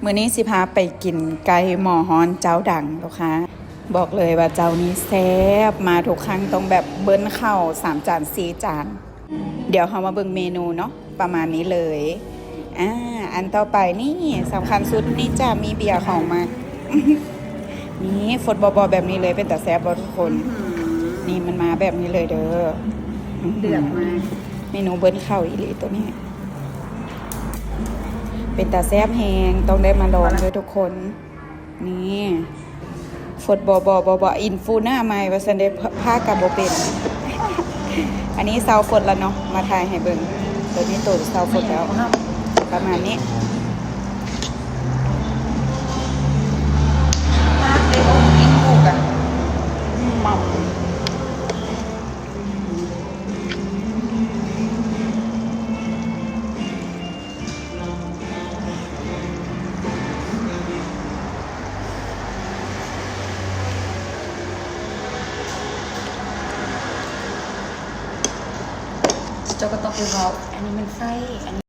มื้อนี้สิพาไปกินไก่หม้อฮ้อนเจ้าดังลูกค้าบอกเลยว่าเจ้านี้แซ่บมาทุกครั้งต้องแบบเบิ้ลเข้า3 จาน4 จานเดี๋ยวเรามาเบิ่งเมนูเนาะประมาณนี้เลยอันต่อไปนี่สำคัญสุดนี่จะมีเบียร์ของมา นี่ฟดบอแบบนี้เลยเป็นแต่แซ่บทุกคนนี่มันมาแบบนี้เลยเด้อเดือดมากเมนูเบิ้ลเข้าอีหลีตัวนี้เป็นตาแซบแหงต้องได้มาลองด้วยทุกคนนี่ฟดบอินฟูหน้าไม้ว่าสันเดผ้ากับโบเป็น อันนี้เซาฟดแล้วเนาะมาทายให้เบิ่งตัวนี้ตัวเซาฟดแล้วประมาณนี้ได้อมกินคู่กันมัมเจ้าก็ต้องไปบอกอันนี้มันไส้